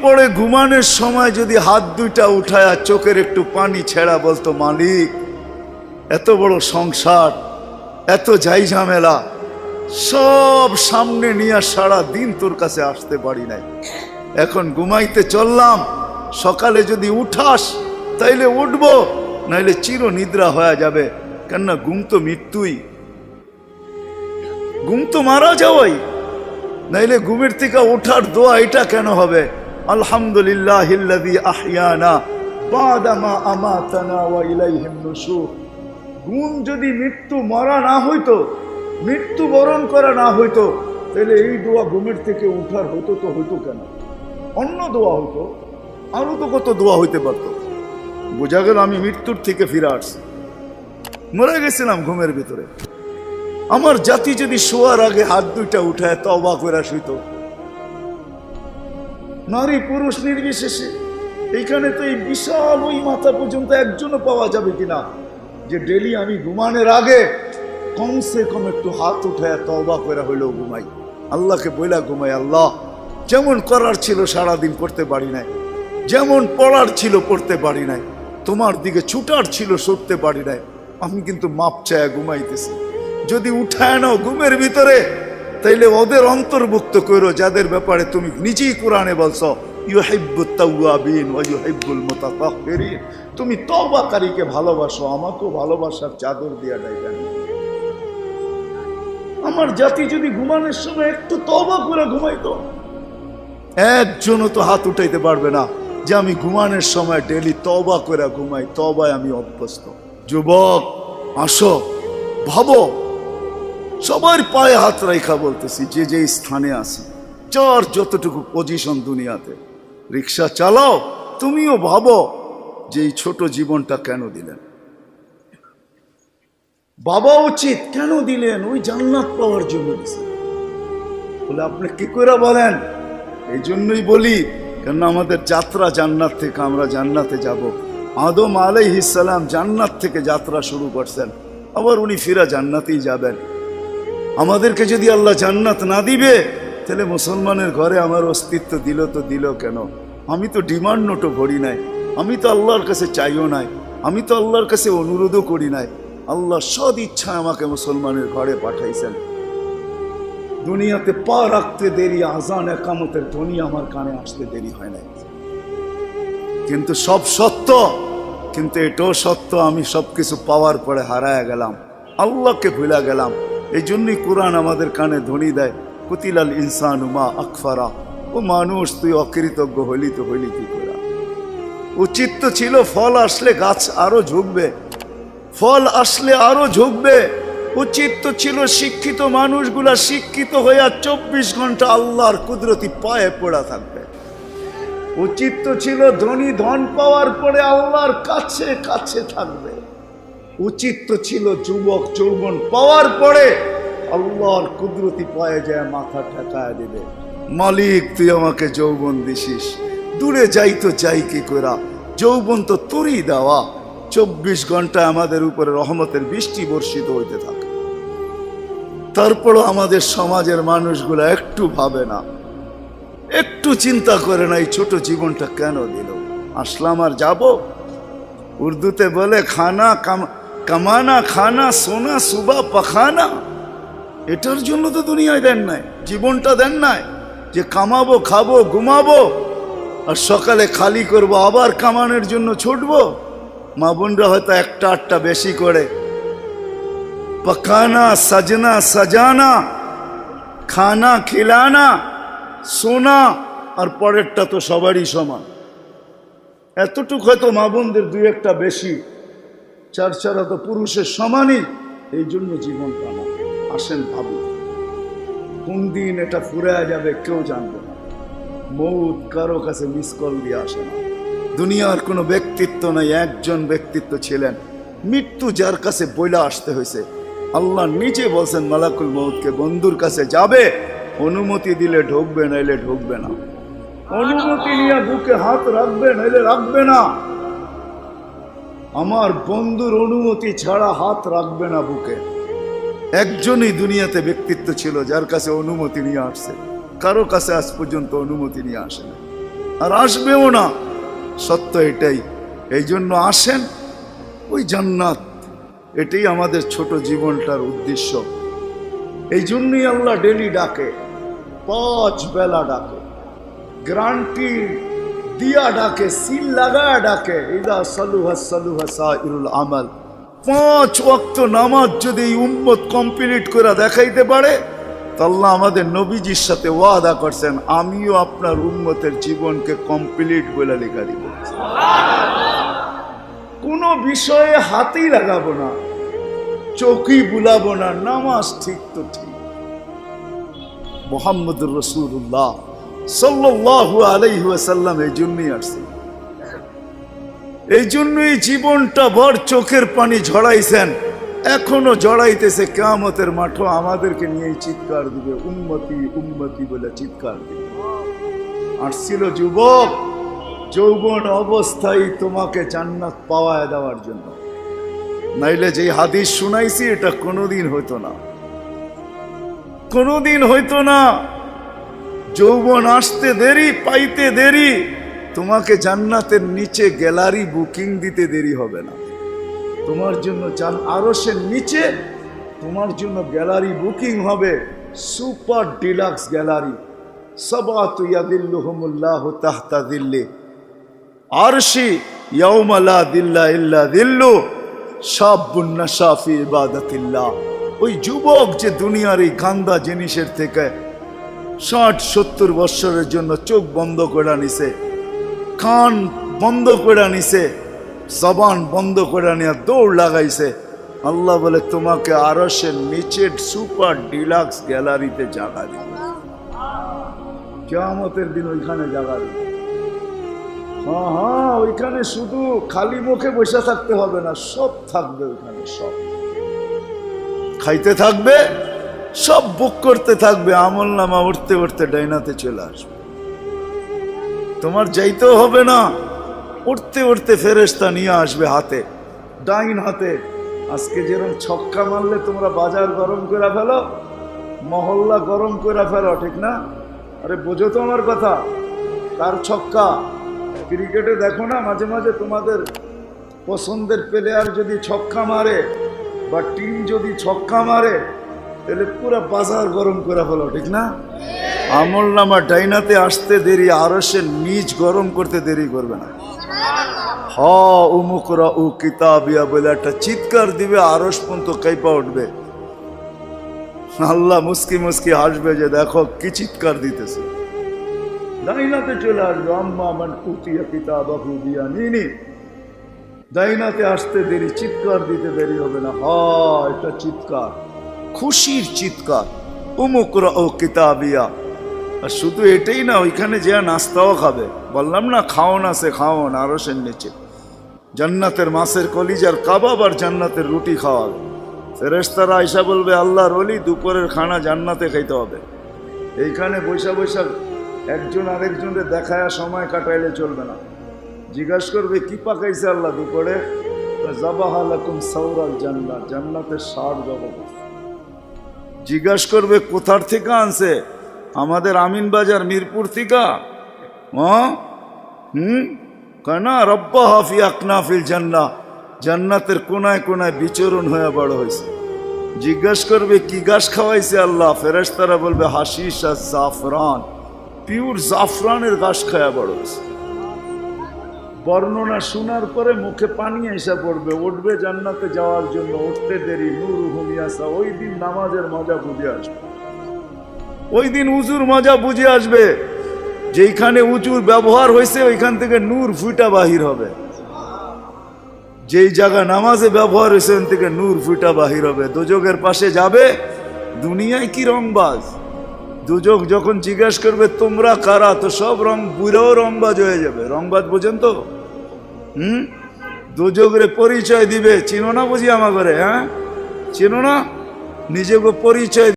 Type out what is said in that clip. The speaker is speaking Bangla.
পরে ঘুমানোর সময় যদি হাত দুইটা উঠায় আর চোখের একটু পানি ছেড়া বলতো, মালিক এত বড় সংসার, এত যাই ঝামেলা সব সামনে নিয়ে সারা দিন তোর কাছে আসতে পারি নাই, এখন ঘুমাইতে চললাম, সকালে যদি উঠাস তাইলে উঠবো, নাইলে চির নিদ্রা হয়ে যাবে। কেননা ঘুম তো মৃত্যুই, ঘুম তো মারা যাওয়াই, নাইলে ঘুমের থেকে ওঠার দোয়া এটা কেন হবে? আলহামদুলিল্লাহিল্লাযী আহইয়ানা বাদা মা আমাতানা ওয়া ইলাইহিন নুশুর। ঘুম যদি মৃত্যু মরা না হইতো, মৃত্যু বরণ করা না হইতো, তাহলে এই দোয়া ঘুমের থেকে উঠার হতো তো হইতো কেন? অন্য দোয়া হইতো, আরো তো কত দোয়া হইতে পারতো। বোঝা গেল আমি মৃত্যুর থেকে ফিরে আসছি, মরে গেছিলাম ঘুমের ভিতরে। আমার জাতি যদি শোয়ার আগে হাত দুইটা উঠায় তওবা করে শুইত, নারী পুরুষ নির্বিশেষে, এইখানে তো এই বিশাল ওই মাথা পর্যন্ত একজনও পাওয়া যাবে কিনা যে ডেলি আমি ঘুমানোর আগে কমসে কম একটু হাত উঠায় তওবা করে হইলেও ঘুমাই, আল্লাহকে বইলা ঘুমাই, আল্লাহ যেমন করার ছিল সারাদিন করতে পারি নাই, যেমন পড়ার ছিল পড়তে পারি নাই, তোমার দিকে ছুটার ছিল ছুটতে পারি নাই, আমি কিন্তু মাপ চায় ঘুমাইতেছি। যদি উঠায় নাও ঘুমের ভিতরে, তাইলে ওদের অন্তর্ভুক্ত করো যাদের ব্যাপারে তুমি নিজেই কোরআনে বলছো ইউহিব্বুত তাওয়াবিন ওয়া ইউহিব্বুল মুতাতাহহিরিন। তুমি তওবাকারীকে ভালোবাসো, আমাকেও ভালোবাসার চাদর দিয়া ডাইবেন। আমার জাতি যদি ঘুমানোর সময় একটু তওবা করে ঘুমাইতো, একজনও তো হাত উঠাইতে পারবে না যে আমি ঘুমানোর সময় ডেলি তওবা করে ঘুমাই, তওবায় আমি অভ্যস্ত। যুবক আসো, ভাবো, সবার পায়ে হাত রাখা বলতেছি, যে যে স্থানে আছি, যার যতটুকু পজিশন দুনিয়াতে, রিক্সা চালাও, তুমিও ভাবো যে এই ছোট জীবনটা কেন দিলেন? বাবা উচিত কেন দিলেন? ওই জান্নাত পাওয়ার জন্য দিলেন। বলে আপনি কি করে বলেন? এই জন্যই বলি, কেন আমাদের যাত্রা জান্নাত থেকে, আমরা জান্নাতে যাব। আদম আলাইহিস সালাম জান্নাত থেকে যাত্রা শুরু করছেন, আবার উনি ফিরা জান্নাতেই যাবেন। আমাদেরকে যদি আল্লাহ জান্নাত না দিবে, তাহলে মুসলমানের ঘরে আমার অস্তিত্ব দিল তো দিল কেন? আমি তো ডিমান্ড নোটও ভরি নাই, আমি তো আল্লাহর কাছে চাইও নাই, আমি তো আল্লাহর কাছে অনুরোধও করি নাই। আল্লাহ সদ ইচ্ছায় আমাকে মুসলমানের ঘরে পাঠাইছেন। দুনিয়াতে পা রাখতে দেরি, আজান একামতের ধ্বনি আমার কানে আসতে দেরি হয় নাই। কিন্তু সব সত্য, কিন্তু এটাও সত্য আমি সবকিছু পাওয়ার পরে হারায় গেলাম, আল্লাহকে ভুলে গেলাম। এই জন্যই কোরআন আমাদের কানে ধ্বনি দেয়, কুতিলাল ইনসানু মা আকফারা। ও মানুষ, তুই অকৃতজ্ঞ হইলি তো হইলি কি করে? উচিত তো ছিল ফল আসলে গাছ আরো ঝুঁকবে, ফল আসলে আরো ঝুঁকবে। উচিত তো ছিল শিক্ষিত মানুষগুলা শিক্ষিত হইয়া 24 ঘন্টা আল্লাহর কুদরতি পায়ে পড়া থাকবে। উচিত তো ছিল ধনী ধন পাওয়ার পরে আল্লাহর কাছে কাছে থাকবে। উচিত তো ছিল যুবক যৌবন পাওয়ার পরে আল্লাহর কুদরতি পায়ে যায় মাথা ঠেকায় দিবে, মালিক তুই আমাকে যৌবন দিছিস, দূরে যাই তো যাই কি করা, যৌবন তো তোরই দেওয়া। 24 ঘন্টা আমাদের উপরে রহমতের বৃষ্টি বর্ষিত হইতে থাকে। তারপরও আমাদের সমাজের মানুষগুলো একটু ভাবে না, একটু চিন্তা করে না এই ছোট জীবনটা কেন দিল। আসলাম আর যাব। উর্দুতে বলে খানা কামানা খানা সোনা সুবা পাখানা। এটার জন্য তো দুনিয়ায় দেন নাই, জীবনটা দেন নাই যে কামাবো, খাবো, ঘুমাবো, আর সকালে খালি করব, আবার কামানোর জন্য ছুটবো। মা বোনরা হয়তো একটা আটটা বেশি করে, পকানা সাজনা সাজানা, খানা খিলানা, সোনা, আর পরেরটা তো সবারই সমান। এতটুক হয়তো মা বোনদের দুই একটা বেশি, চার চারা তো পুরুষের সমানই। এই জন্য জীবনটা না। আসেন ভাবুন, কোন দিন এটা ফুরে যাবে কেউ জানবে না। মৌত কারো কাছে মিস কল দিয়ে আসে না। দুনিয়ার কোনো ব্যক্তিত্ব নাই, একজন ব্যক্তিত্ব ছিলেন, মৃত্যু যার কাছে বইলা আসতে হয়েছে। আল্লাহ নিজে বলছেন মালাকুল মৌতকে, বন্ধুর কাছে যাবে, অনুমতি দিলে ঢুকবে, নাইলে ঢুকবে না। অনুমতি নিয়ে বুকে হাত রাখবে, নাইলে রাখবে না। আমার বন্ধুর অনুমতি ছাড়া হাত রাখবে না বুকে। একজনই দুনিয়াতে ব্যক্তিত্ব ছিল যার কাছে অনুমতি নিয়ে আসছে, কারো কাছে আজ পর্যন্ত অনুমতি নিয়ে আসে না। আর আসবেও না। সত্য এটাই। এই জন্য আসেন, ওই জান্নাত, এটাই আমাদের ছোট জীবনটার উদ্দেশ্য। এই জন্যই আল্লাহ ডেলি ডাকে, 5 বেলা ডাকে, গ্যারান্টি দিয়া ডাকে, সিল লাগায় ডাকে। ইদা সালুহা সালুহা সাইরুল আমাল। 5 ওয়াক্ত নামাজ যদি এই উম্মত কমপ্লিট করে দেখাইতে পারে, তো আল্লাহ আমাদের নবীজির সাথে ওয়াদা করছেন, আমিও আপনার উম্মতের জীবনকে কমপ্লিট বলে লেখা দিব। কোনো বিষয়ে হাতেই লাগাবো না, চোখই বুলাবো না, নামাজ ঠিক তো ঠিক। মুহাম্মদুর রাসূলুল্লাহ সাল্লাল্লাহু আলাইহি ওয়াসাল্লাম এই জন্যই আসছে, এই জন্যই জীবনটা ভর চোখের পানি ঝরাইছেন, এখনো জড়াইতেছে। কিয়ামতের মাঠে আমাদেরকে নিয়ে চিৎকার দিবে, উম্মতি উম্মতি বলে চিৎকার দিবে। আসছিল যুবক, যৌবন অবস্থায় তোমাকে জান্নাত পাওয়ায় দেওয়ার জন্য, নাইলে যে হাদিস শুনাইছি এটা কোনোদিন হইতো না, কোনোদিন হইতো না। যৌবন আসতে দেরি, পাইতে দেরি, তোমাকে জান্নাতের নিচে গ্যালারি বুকিং দিতে দেরি হবে না। তোমার জন্য আরশের নিচে তোমার জন্য গ্যালারি বুকিং হবে, সুপার ডিলাক্স গ্যালারি। সাবাতু ইয়াদিল্লুহুমুল্লাহু তাহতা দিল্লি আরশি ইয়াউমা লা দিল্লা ইল্লা দিল্লু শাবুন নাশা ফি ইবাদাতিল্লাহ। ওই যুবক যে দুনিয়ার এই গান্দা জিনিসের থেকে 60-70 বছরের জন্য চোখ বন্ধ করে নিছে, কান বন্ধ করে নিছে, জবান বন্ধ করে নিয়ে দৌড় লাগাইছে, আল্লাহ বলে তোমাকে আরশের নিচের সুপার ডিলাক্স গ্যালারিতে জায়গা দিবে। কিয়ামতের দিন ওইখানে জায়গা দিবে। হ্যাঁ, ওইখানে শুধু খালি মুখে বসে থাকতে হবে না, সব থাকবে ওইখানে, সব খাইতে থাকবে, সব বুক করতে থাকবে। আমল নামা উঠতে উঠতে ডাইনাতে চলে আসবে, তোমার যাইতেও হবে না, উঠতে উঠতে ফেরেশতা নিয়ে আসবে হাতে, ডাইন হাতে। আজকে যেরকম ছক্কা মারলে তোমরা বাজার গরম করে ফেলো, মহল্লা গরম করে ফেলো, ঠিক না? আরে বোঝো তো আমার কথা, কার ছক্কা? ক্রিকেটে দেখো না মাঝে মাঝে তোমাদের পছন্দের প্লেয়ার যদি ছক্কা মারে বা টিম যদি ছক্কা মারে, তাহলে পুরো বাজার গরম করে ফেলো, ঠিক না? আমল নামা ডাইনাতে আসতে দেরি, আরশের নিচ গরম করতে দেরি করবে না। উমুকরা উ কিতাবিয়া বলে একটা চিৎকার দিবে, আরশ পর্যন্ত কাইপা উঠবে। আল্লাহ মুস্কি মুস্কি হাসবে যে দেখো কি চিৎকার দিতেছে। ডাইনাতে চলে আসবে, আম্মা মান উতিয়া কিতাবাহু বিয়ামিনি। ডাইনাতে আসতে দেরি, চিৎকার দিতে দেরি হবে না। এটা চিৎকার, খুশির চিৎকার, উমুকরা ও কিতাবিয়া। আর শুধু এটাই না, ওইখানে যে নাস্তাও খাবে। বললাম না খাওন আছে, খাওন আরশের নিচে। জান্নাতের মাছের কলিজার কাবাব আর জান্নাতের রুটি খাওয়াবে। ফেরেশতারা আয়সা বলবে আল্লাহর ওলি দুপুরের খানা জান্নাতে খাইতে হবে। এইখানে বৈশা বৈশা একজন আরেকজনের দেখায় সময় কাটাইলে চলবে না। জিজ্ঞাসা করবে কি পাকাইছে আল্লাহ দুপুরে? যাবাহা লাকুম সাওরাল জান্নাত, জান্নাতের ষাঁড় জবাব। জিজ্ঞাসা করবে কোথার থেকে আনছে? আমাদের আমিন বাজার মিরপুর থেকে। কেনা রব্বা হাফি আকনাফিল জান্নাহ, জান্নাতের কোনায় কোনায় বিচরণ হয়ে বড় হয়েছে। জিজ্ঞাসা করবে কি গাছ খাওয়াইছে আল্লাহ? ফেরেশতারা বলবে হাশিশ আর জাফরান, পিওর জাফরানের গাছ খাওয়া বড় হয়েছে। বর্ণনা শোনার পরে মুখে পানি এসে পড়বে, উঠবে জান্নাতে যাওয়ার জন্য, উঠতে দেরি। নূরুহুম ইয়াসা, ওই দিন নামাজের মজা বুঝে আসবে, ওই দিন উজুর মজা বুঝে আসবে। যেইখানে উজুর ব্যবহার হয়েছে ওইখান থেকে নূর ফুটা বাহির হবে, যেই জায়গা নামাজে ব্যবহার হয়েছে ওখান থেকে নূর ফুটা বাহির হবে। দোজকের পাশে যাবে, দুনিয়ায় কি রংবাজ। দুজক যখন জিজ্ঞাসা করবে তোমরা কারা, তো সব রং বুড়াও রংবাজ হয়ে যাবে। রংবাজ বোঝেন তো? দুজকের পরিচয় দিবে, চিনো না বুঝি আমার ঘরে? হ্যাঁ চিনো না? নিজেকে পরিচয়